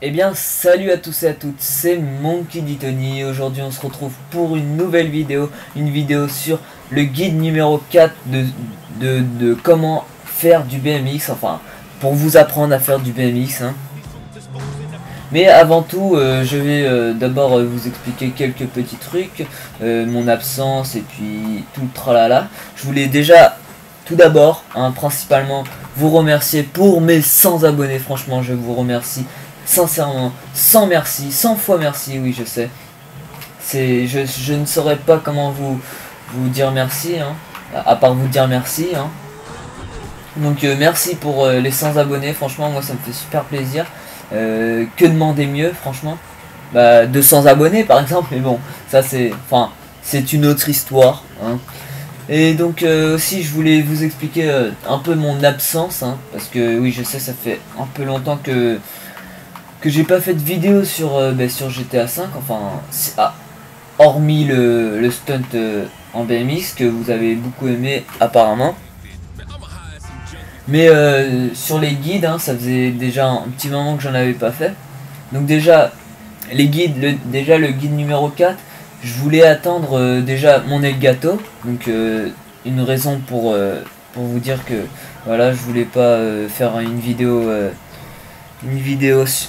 Eh bien, salut à tous et à toutes, c'est Monkey D. Tony. Aujourd'hui, on se retrouve pour une nouvelle vidéo, une vidéo sur le guide numéro 4 de comment faire du BMX, enfin, pour vous apprendre à faire du BMX, hein. Mais avant tout, je vais d'abord vous expliquer quelques petits trucs, mon absence et puis tout le tralala. Je voulais déjà, tout d'abord, hein, principalement, vous remercier pour mes 100 abonnés. Franchement, je vous remercie sincèrement, 100 merci, 100 fois merci, oui, je sais. Je ne saurais pas comment vous dire merci, hein, à part vous dire merci, hein. Donc merci pour les 100 abonnés, franchement moi ça me fait super plaisir. Que demander mieux franchement, bah, 200 abonnés par exemple, mais bon ça c'est, enfin c'est une autre histoire, hein. Et donc aussi je voulais vous expliquer un peu mon absence, hein, parce que oui je sais ça fait un peu longtemps que j'ai pas fait de vidéo sur, sur GTA 5, enfin hormis le stunt en BMX que vous avez beaucoup aimé apparemment. Mais sur les guides, hein, ça faisait déjà un petit moment que j'en avais pas fait. Donc déjà, les guides, déjà le guide numéro 4, je voulais attendre déjà mon Elgato. Donc une raison pour vous dire que voilà, je voulais pas faire une vidéo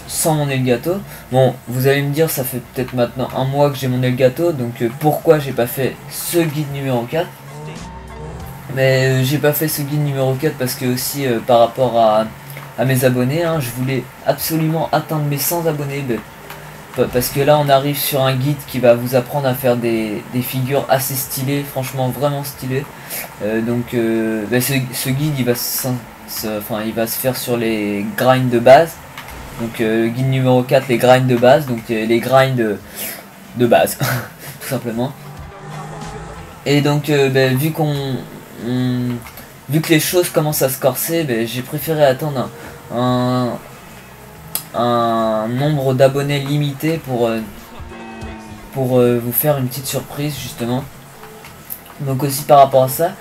sans mon Elgato. Bon, vous allez me dire, ça fait peut-être maintenant un mois que j'ai mon Elgato, donc pourquoi j'ai pas fait ce guide numéro 4? Mais j'ai pas fait ce guide numéro 4 parce que aussi par rapport à mes abonnés, hein, je voulais absolument atteindre mes 100 abonnés. Parce que là on arrive sur un guide qui va vous apprendre à faire des figures assez stylées, franchement vraiment stylées. Donc ce guide il va se faire sur les grinds de base. Donc guide numéro 4, les grinds de base, donc les grinds de base, tout simplement. Et donc vu que les choses commencent à se corser, j'ai préféré attendre un nombre d'abonnés limité pour vous faire une petite surprise justement. Donc aussi par rapport à ça,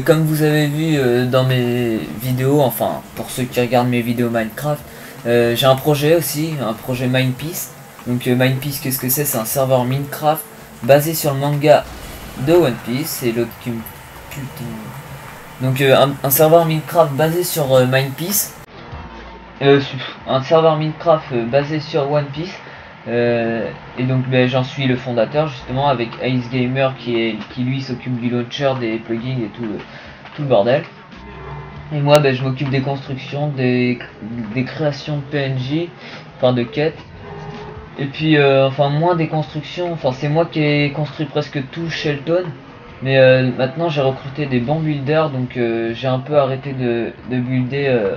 comme vous avez vu dans mes vidéos, enfin pour ceux qui regardent mes vidéos Minecraft, j'ai un projet aussi, un projet Mindpeace. Donc Mindpeace, qu'est-ce que c'est? C'est un serveur Minecraft basé sur le manga de One Piece. Et l'autre qui me... Putain. Donc un serveur Minecraft basé sur Mindpeace. Un serveur Minecraft basé sur One Piece. Et donc j'en suis le fondateur justement avec Ace Gamer qui lui s'occupe du launcher, des plugins et tout le bordel. Et moi je m'occupe des constructions, des créations de PNJ, enfin de quêtes. Et puis enfin moins des constructions, enfin c'est moi qui ai construit presque tout Shelton. Mais maintenant j'ai recruté des bons builders, donc j'ai un peu arrêté de builder.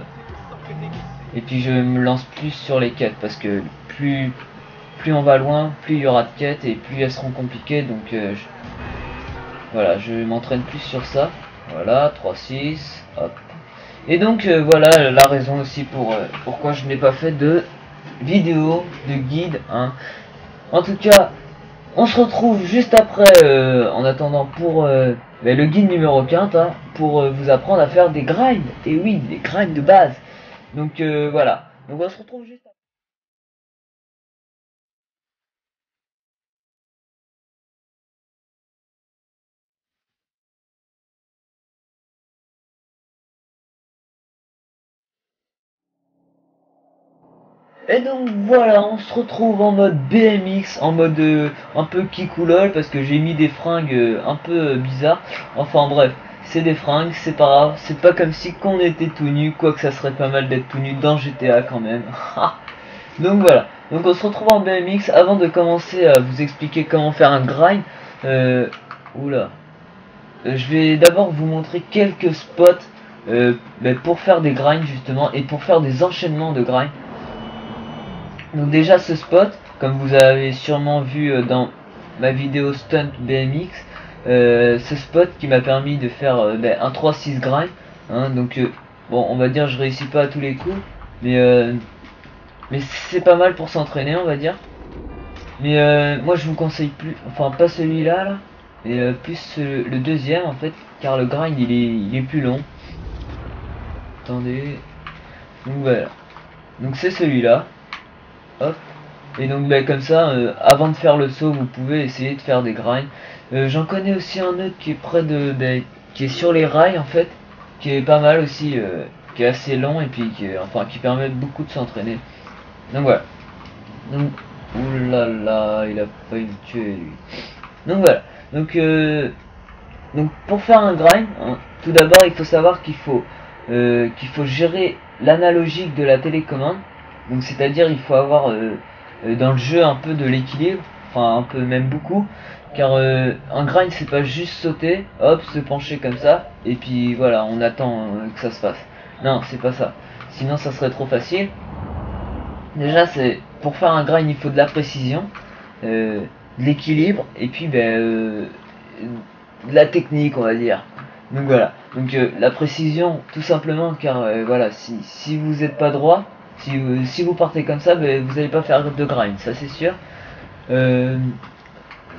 Et puis je me lance plus sur les quêtes parce que plus on va loin, plus il y aura de quêtes et plus elles seront compliquées. Donc voilà, je m'entraîne plus sur ça. Voilà, 3-6, hop. Et donc voilà la raison aussi pourquoi je n'ai pas fait de vidéo, de guide, hein. En tout cas, on se retrouve juste après, en attendant pour le guide numéro 15, hein, pour vous apprendre à faire des grinds. Et oui, des grinds de base. Donc voilà. Donc on se retrouve juste après. Et donc voilà, on se retrouve en mode BMX, en mode un peu kikoulol, parce que j'ai mis des fringues un peu bizarres. Enfin bref, c'est des fringues, c'est pas grave, c'est pas comme si qu'on était tout nu, quoique ça serait pas mal d'être tout nu dans GTA quand même. Donc voilà, donc on se retrouve en BMX. Avant de commencer à vous expliquer comment faire un grind, euh, oula, je vais d'abord vous montrer quelques spots pour faire des grinds justement, et pour faire des enchaînements de grinds. Donc déjà ce spot, comme vous avez sûrement vu dans ma vidéo Stunt BMX, ce spot qui m'a permis de faire un 3-6 grind, hein. Donc bon, on va dire je réussis pas à tous les coups, mais c'est pas mal pour s'entraîner, on va dire. Mais moi je vous conseille plus, enfin pas celui-là là, mais plus le deuxième en fait, car le grind il est plus long. Attendez, donc voilà, donc c'est celui-là. hop. Et donc bah, comme ça, avant de faire le saut, vous pouvez essayer de faire des grinds. J'en connais aussi un autre qui est près de, bah, qui est sur les rails en fait, qui est pas mal aussi, qui est assez long et puis qui permet beaucoup de s'entraîner. Donc voilà. Donc, oulala, il a failli me tuer lui. Donc voilà. Donc, pour faire un grind, hein, tout d'abord il faut savoir qu'il faut gérer l'analogique de la télécommande. Donc c'est-à-dire il faut avoir dans le jeu un peu de l'équilibre, enfin un peu même beaucoup, car un grind c'est pas juste sauter, hop, se pencher comme ça, et puis voilà, on attend que ça se fasse. Non, c'est pas ça. Sinon ça serait trop facile. Déjà c'est pour faire un grind il faut de la précision, de l'équilibre, et puis de la technique on va dire. Donc voilà, donc la précision tout simplement car voilà, si vous n'êtes pas droit, si vous partez comme ça, ben, vous n'allez pas faire de grind, ça c'est sûr. Euh,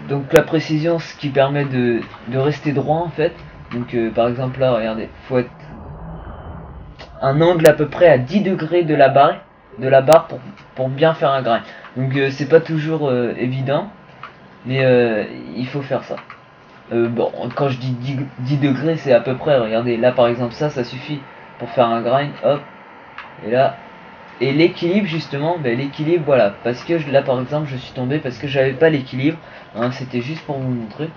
donc la précision, ce qui permet de rester droit en fait. Donc par exemple là, regardez, faut être un angle à peu près à 10 degrés de la barre pour bien faire un grind. Donc c'est pas toujours évident, mais il faut faire ça. Bon, quand je dis 10 degrés, c'est à peu près, regardez, là par exemple ça suffit pour faire un grind, hop, et là, et l'équilibre justement, ben, l'équilibre voilà, parce que là par exemple je suis tombé parce que j'avais pas l'équilibre, hein, c'était juste pour vous montrer.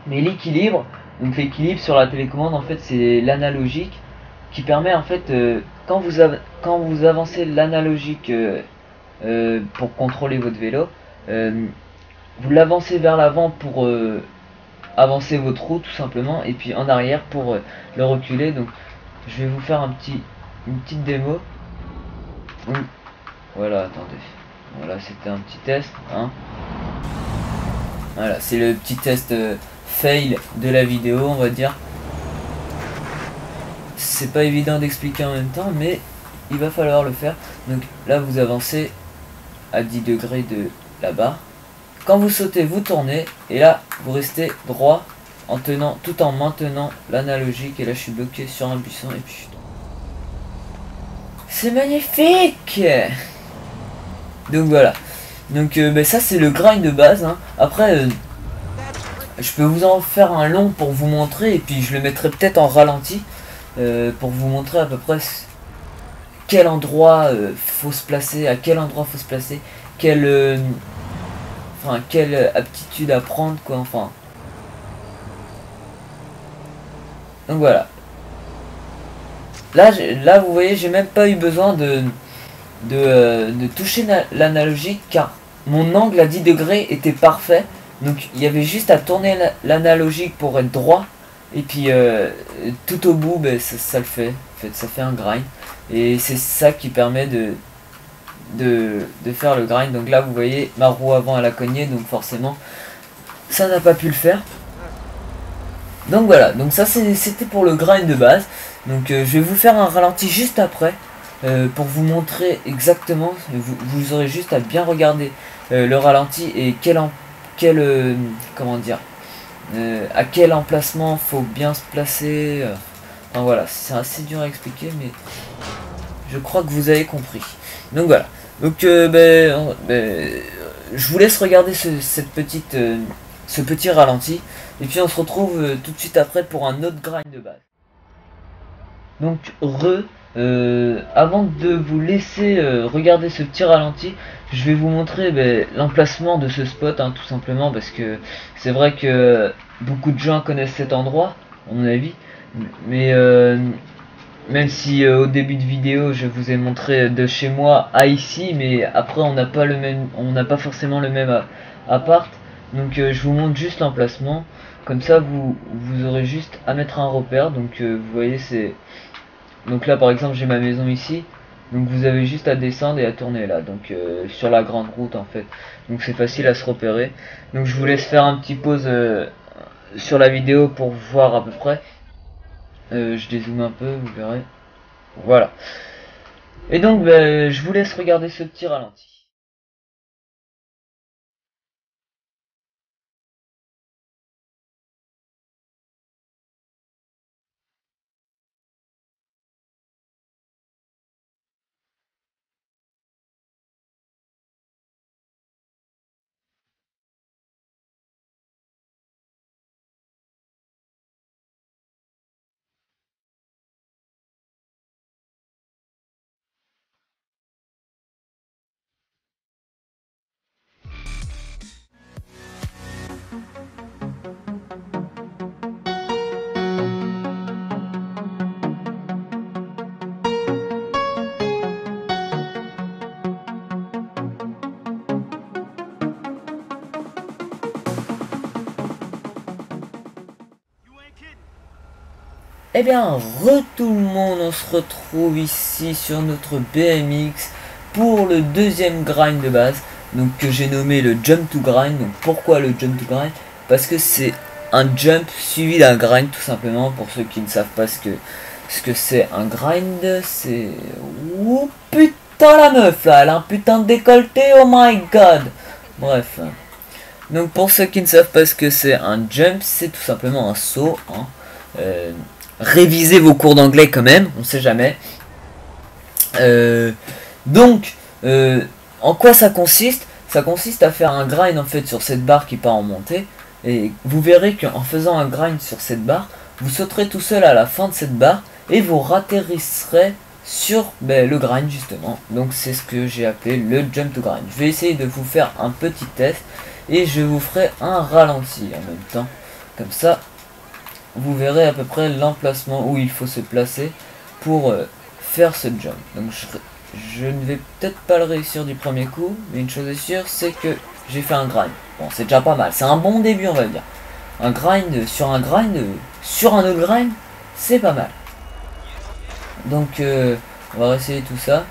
Mais l'équilibre, donc l'équilibre sur la télécommande en fait c'est l'analogique qui permet en fait quand vous avancez l'analogique pour contrôler votre vélo, vous l'avancez vers l'avant pour avancer votre roue tout simplement et puis en arrière pour le reculer. Donc je vais vous faire une petite démo. Donc, voilà, attendez. Voilà, c'était un petit test. Hein. Voilà, c'est le petit test fail de la vidéo, on va dire. C'est pas évident d'expliquer en même temps, mais il va falloir le faire. Donc là, vous avancez à 10 degrés de la barre. Quand vous sautez, vous tournez, et là, vous restez droit en tenant, tout en maintenant l'analogique. Et là, je suis bloqué sur un buisson, et puis c'est magnifique. Donc voilà. Donc ça, c'est le grind de base. Hein. Après, je peux vous en faire un long pour vous montrer, et puis je le mettrai peut-être en ralenti pour vous montrer à peu près quel endroit faut se placer, à quel endroit faut se placer, quelle aptitude à prendre quoi, enfin. Donc voilà. Là vous voyez, j'ai même pas eu besoin de toucher l'analogique car mon angle à 10 degrés était parfait. Donc il y avait juste à tourner l'analogique pour être droit. Et puis tout au bout, ben, ça le fait. En fait, ça fait un grind. Et c'est ça qui permet de faire le grind. Donc là vous voyez ma roue avant elle a cogné, donc forcément ça n'a pas pu le faire. Donc voilà, donc ça c'était pour le grind de base. Donc je vais vous faire un ralenti juste après pour vous montrer exactement. Vous aurez juste à bien regarder le ralenti et comment dire, à quel emplacement faut bien se placer. Enfin voilà, c'est assez dur à expliquer, mais je crois que vous avez compris. Donc voilà. Donc je vous laisse regarder ce petit ralenti. Et puis on se retrouve tout de suite après pour un autre grind de base. Donc avant de vous laisser regarder ce petit ralenti, je vais vous montrer l'emplacement de ce spot, hein, tout simplement parce que c'est vrai que beaucoup de gens connaissent cet endroit, à mon avis, mais même si au début de vidéo je vous ai montré de chez moi à ici, mais après on n'a pas forcément le même appart, donc je vous montre juste l'emplacement, comme ça vous aurez juste à mettre un repère, donc vous voyez donc là par exemple j'ai ma maison ici, donc vous avez juste à descendre et à tourner là, donc sur la grande route en fait, donc c'est facile à se repérer, donc je vous laisse faire un petit pause sur la vidéo pour voir à peu près. Je dézoome un peu, vous verrez. Voilà. Et donc, je vous laisse regarder ce petit ralenti. Eh bien, tout le monde, on se retrouve ici sur notre BMX pour le deuxième grind de base, donc que j'ai nommé le jump to grind. Donc pourquoi le jump to grind? Parce que c'est un jump suivi d'un grind, tout simplement. Pour ceux qui ne savent pas ce que c'est un grind, c'est... Oh putain, la meuf là, elle a un putain de décolleté, oh my god. Bref, donc pour ceux qui ne savent pas ce que c'est un jump, c'est tout simplement un saut, hein. Révisez vos cours d'anglais quand même, on sait jamais. En quoi ça consiste? Ça consiste à faire un grind en fait sur cette barre qui part en montée. Et vous verrez qu'en faisant un grind sur cette barre, vous sauterez tout seul à la fin de cette barre et vous ratterrisserez sur le grind justement. Donc c'est ce que j'ai appelé le jump to grind. Je vais essayer de vous faire un petit test et je vous ferai un ralenti en même temps. Comme ça, vous verrez à peu près l'emplacement où il faut se placer pour faire ce jump. Donc je ne vais peut-être pas le réussir du premier coup, mais une chose est sûre, c'est que j'ai fait un grind. Bon, c'est déjà pas mal, c'est un bon début, on va dire. Un grind sur un autre grind, c'est pas mal. Donc on va essayer tout ça.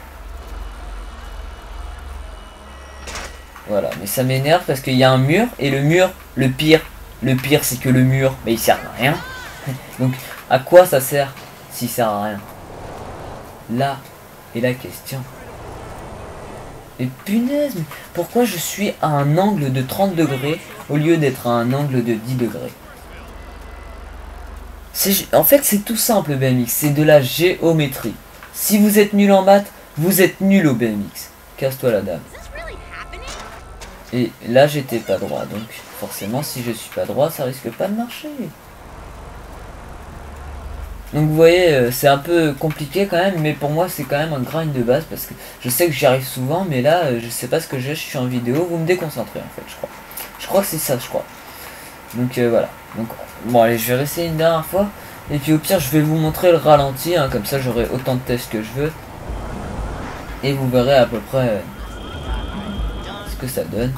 Voilà, mais ça m'énerve parce qu'il y a un mur, et le mur, le pire c'est que le mur, il sert à rien. Donc à quoi ça sert s'il sert à rien? Là est la question. Et punaise, mais pourquoi je suis à un angle de 30 degrés au lieu d'être à un angle de 10 degrés? En fait c'est tout simple BMX, c'est de la géométrie. Si vous êtes nul en maths, vous êtes nul au BMX. Casse-toi la dame. Et là j'étais pas droit, donc forcément si je suis pas droit ça risque pas de marcher. Donc vous voyez, c'est un peu compliqué quand même, mais pour moi c'est quand même un grind de base parce que je sais que j'y arrive souvent, mais là je sais pas ce que j'ai, je suis en vidéo, vous me déconcentrez en fait, je crois. Je crois que c'est ça, je crois. Donc voilà. Donc bon allez, je vais réessayer une dernière fois, et puis au pire je vais vous montrer le ralenti, hein, comme ça j'aurai autant de tests que je veux. Et vous verrez à peu près ce que ça donne.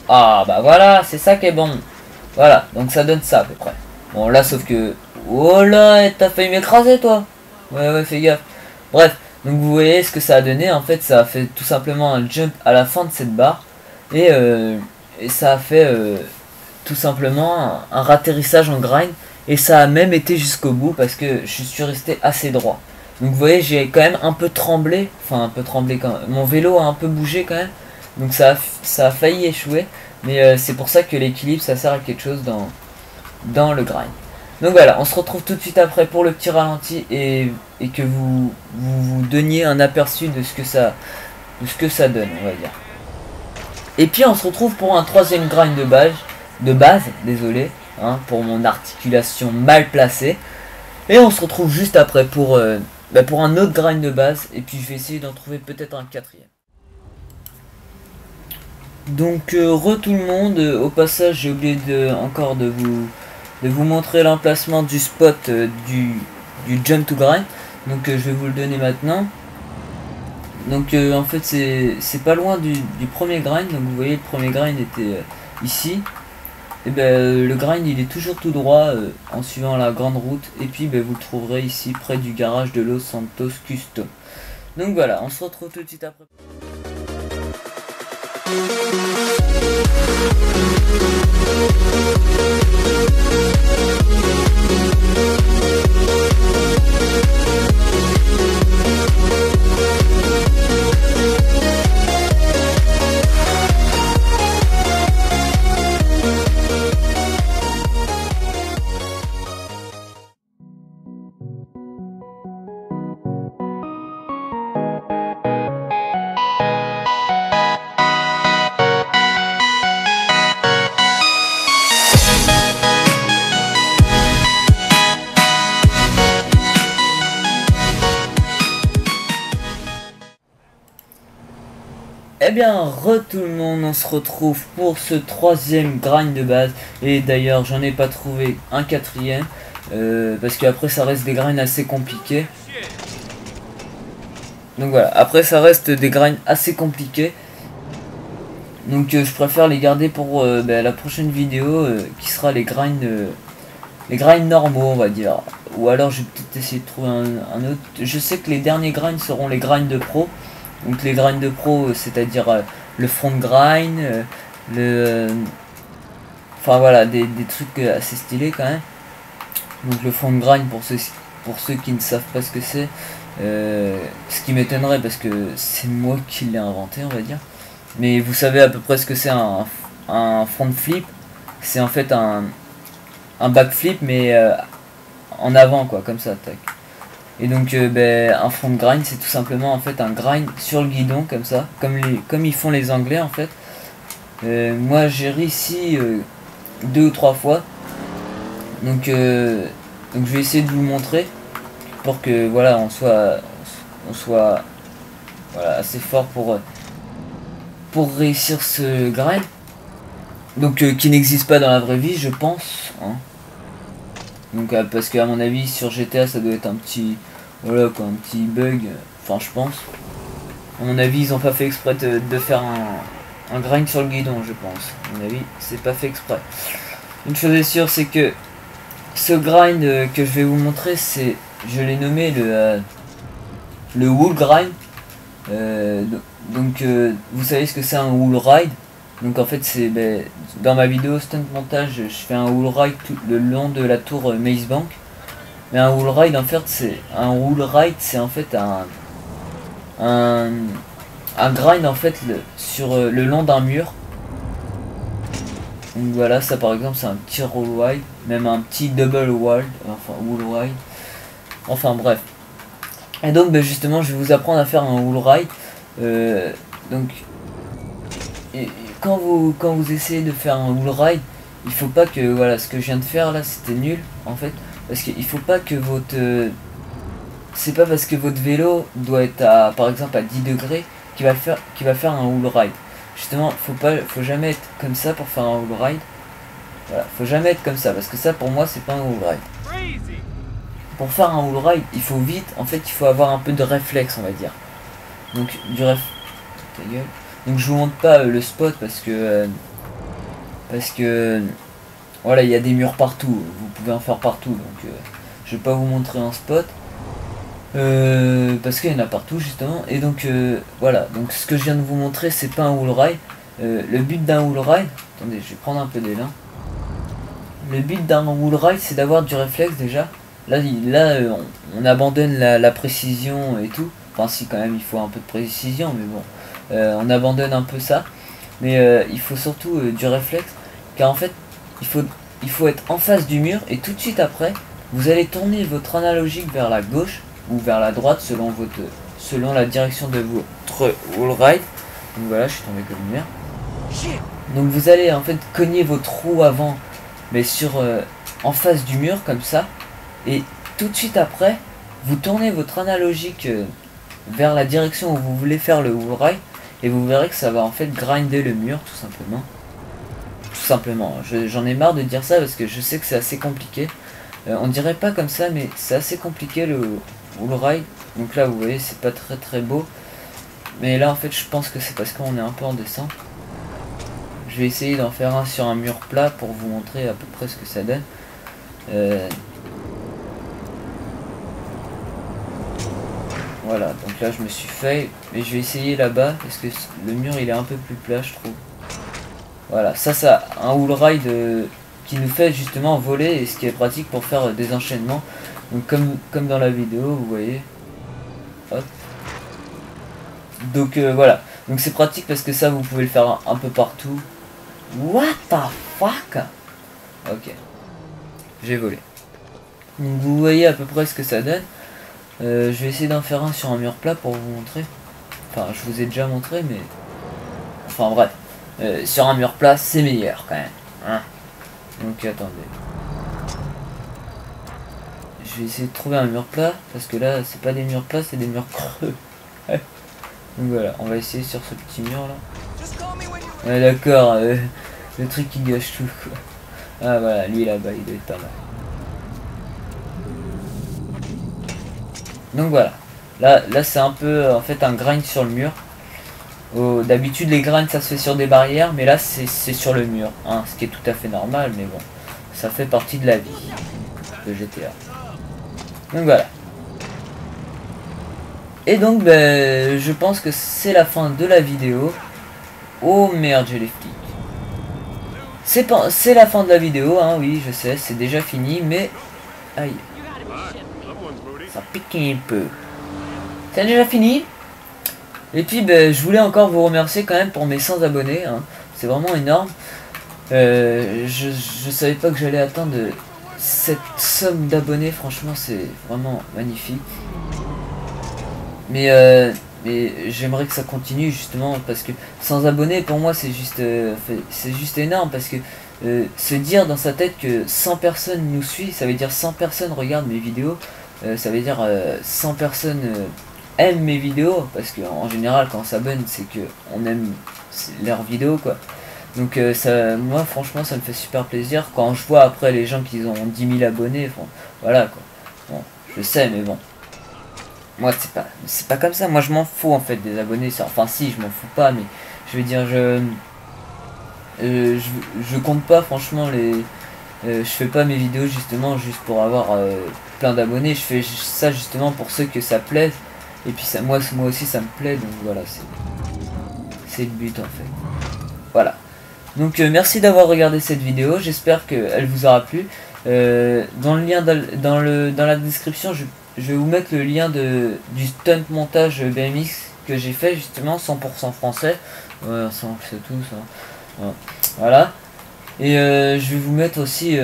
Ah bah voilà, c'est ça qui est bon. Voilà, donc ça donne ça à peu près. Bon là sauf que... Oh là, t'as failli m'écraser toi. Ouais, fais gaffe. Bref, donc vous voyez ce que ça a donné. En fait ça a fait tout simplement un jump à la fin de cette barre. Et ça a fait tout simplement un ratterrissage en grind. Et ça a même été jusqu'au bout parce que je suis resté assez droit. Donc vous voyez, j'ai quand même un peu tremblé. Enfin un peu tremblé quand même. Mon vélo a un peu bougé quand même. Donc ça a failli échouer. Mais c'est pour ça que l'équilibre ça sert à quelque chose dans le grind. Donc voilà, on se retrouve tout de suite après pour le petit ralenti et que vous donniez un aperçu de ce que ça donne, on va dire. Et puis on se retrouve pour un troisième grind de base, désolé, hein, pour mon articulation mal placée. Et on se retrouve juste après pour un autre grind de base, et puis je vais essayer d'en trouver peut-être un quatrième. Donc tout le monde, au passage j'ai oublié encore de vous montrer l'emplacement du spot du jump to grind. Donc je vais vous le donner maintenant. Donc en fait c'est pas loin du premier grind. Donc vous voyez le premier grind était ici. Et le grind il est toujours tout droit en suivant la grande route. Et puis vous le trouverez ici près du garage de Los Santos Custom. Donc voilà, on se retrouve tout de suite après. Eh bien, tout le monde, on se retrouve pour ce troisième grind de base. Et d'ailleurs, j'en ai pas trouvé un quatrième. Parce qu'après, ça reste des grinds assez compliqués. Donc voilà, après, ça reste des grinds assez compliqués. Donc je préfère les garder pour la prochaine vidéo qui sera les grinds normaux, on va dire. Ou alors je vais peut-être essayer de trouver un autre. Je sais que les derniers grinds seront les grinds de pro. Donc les grinds de pro, c'est-à-dire le front grind, enfin voilà, des trucs assez stylés quand même. Donc le front grind pour ceux qui ne savent pas ce que c'est. Ce qui m'étonnerait parce que c'est moi qui l'ai inventé, on va dire. Mais vous savez à peu près ce que c'est un front flip. C'est en fait un backflip mais en avant quoi, comme ça, tac. Et donc un front grind c'est tout simplement en fait un grind sur le guidon comme ça, comme ils font les Anglais en fait. Moi j'ai réussi 2 ou 3 fois. Donc je vais essayer de vous montrer pour que voilà on soit voilà, assez fort pour réussir ce grind. Donc qui n'existe pas dans la vraie vie je pense hein. Donc parce qu'à mon avis sur GTA ça doit être un petit voilà quoi, un petit bug, enfin je pense. À mon avis ils ont pas fait exprès de faire un grind sur le guidon je pense. À mon avis c'est pas fait exprès. Une chose est sûre c'est que ce grind que je vais vous montrer c'est, je l'ai nommé le wall grind. Donc vous savez ce que c'est un wall ride. Donc en fait c'est dans ma vidéo stunt montage je fais un wall ride tout le long de la tour Maze Bank. Mais un wall ride en fait c'est en fait un grind en fait sur le long d'un mur. Donc voilà, ça par exemple c'est un petit roll ride, même un petit double wall, enfin wall ride. Enfin bref. Et donc justement je vais vous apprendre à faire un wall ride. Donc quand vous essayez de faire un wall ride, il faut pas que voilà ce que je viens de faire là c'était nul en fait. Parce qu'il faut pas que votre... c'est pas parce que votre vélo doit être à, par exemple à 10 degrés qu'il va faire un wall ride. Justement, faut jamais être comme ça pour faire un wall ride. Voilà, faut jamais être comme ça parce que ça pour moi c'est pas un wall ride. Pour faire un wall ride, il faut vite, en fait il faut avoir un peu de réflexe on va dire. Donc ta gueule. Donc je vous montre pas le spot parce que voilà, il y a des murs partout, vous pouvez en faire partout, donc je vais pas vous montrer un spot parce qu'il y en a partout justement. Et donc voilà, donc ce que je viens de vous montrer c'est pas un wall ride. Le but d'un wall ride, attendez je vais prendre un peu d'élan. Le but d'un wall ride c'est d'avoir du réflexe déjà. Là on abandonne la précision et tout, enfin si quand même il faut un peu de précision mais bon, on abandonne un peu ça. Mais il faut surtout du réflexe car en fait il faut être en face du mur et tout de suite après vous allez tourner votre analogique vers la gauche ou vers la droite selon la direction de votre wall ride. Donc voilà, je suis tombé comme une merde. Donc vous allez en fait cogner votre roue avant mais en face du mur comme ça et tout de suite après vous tournez votre analogique vers la direction où vous voulez faire le wall ride et vous verrez que ça va en fait grinder le mur tout simplement. J'en ai marre de dire ça parce que je sais que c'est assez compliqué. On dirait pas comme ça mais c'est assez compliqué le wall ride. Donc là vous voyez c'est pas très beau. Mais là en fait je pense que c'est parce qu'on est un peu en descente. Je vais essayer d'en faire un sur un mur plat pour vous montrer à peu près ce que ça donne. Voilà, donc là je me suis fait, mais je vais essayer là-bas parce que le mur il est un peu plus plat je trouve. Voilà, ça un wall ride qui nous fait justement voler et ce qui est pratique pour faire des enchaînements. Donc comme dans la vidéo vous voyez. Hop. Donc voilà, donc c'est pratique parce que ça vous pouvez le faire un peu partout. What the fuck? Ok, j'ai volé. Donc vous voyez à peu près ce que ça donne. Je vais essayer d'en faire un sur un mur plat pour vous montrer. Enfin je vous ai déjà montré mais... Enfin bref. Sur un mur plat c'est meilleur quand même hein. Donc attendez, je vais essayer de trouver un mur plat parce que là c'est pas des murs plats c'est des murs creux. Donc voilà, on va essayer sur ce petit mur là. Ouais d'accord, le truc qui gâche tout quoi. Ah voilà, lui là-bas il doit être pas mal. Donc voilà, là c'est un peu en fait un grind sur le mur. D'habitude les grind ça se fait sur des barrières, mais là c'est sur le mur, hein, ce qui est tout à fait normal, mais bon, ça fait partie de la vie de GTA. Donc voilà. Et donc ben, je pense que c'est la fin de la vidéo. Oh merde, j'ai les flics. C'est la fin de la vidéo, hein, oui je sais, c'est déjà fini, mais... Aïe. Ça pique un peu. C'est déjà fini. Et puis ben, je voulais encore vous remercier quand même pour mes 100 abonnés, hein. C'est vraiment énorme. Je savais pas que j'allais atteindre cette somme d'abonnés, franchement c'est vraiment magnifique. Mais j'aimerais que ça continue justement parce que 100 abonnés pour moi c'est juste énorme, parce que se dire dans sa tête que 100 personnes nous suivent, ça veut dire 100 personnes regardent mes vidéos, ça veut dire 100 personnes aiment mes vidéos, parce que en général quand on s'abonne c'est que on aime leurs vidéos quoi. Donc moi franchement ça me fait super plaisir quand je vois après les gens qui ont 10 000 abonnés, voilà quoi. Bon, je sais mais bon. Moi c'est pas comme ça, moi je m'en fous en fait des abonnés, enfin si je m'en fous pas, mais je veux dire je compte pas franchement je fais pas mes vidéos justement juste pour avoir plein d'abonnés, je fais ça justement pour ceux que ça plaise, et puis ça, moi aussi ça me plaît, donc voilà, c'est le but en fait. Voilà. Donc merci d'avoir regardé cette vidéo, j'espère qu'elle vous aura plu. Dans le lien dans la description, je vais vous mettre le lien du stunt montage BMX que j'ai fait justement 100% français. Ouais, c'est tout ça. Voilà. Et je vais vous mettre aussi,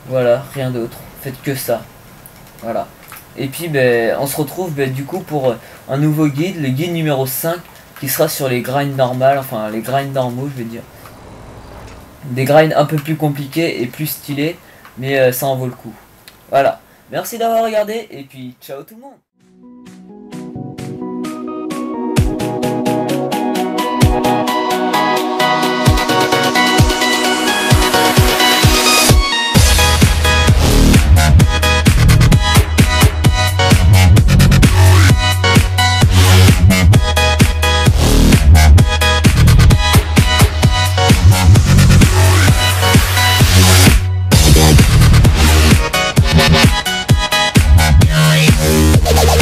voilà, rien d'autre. Faites que ça. Voilà. Et puis ben, on se retrouve du coup pour un nouveau guide, le guide numéro 5, qui sera sur les grinds normales, enfin les grinds normaux je veux dire. Des grinds un peu plus compliqués et plus stylés, mais ça en vaut le coup. Voilà. Merci d'avoir regardé et puis ciao tout le monde. Bye.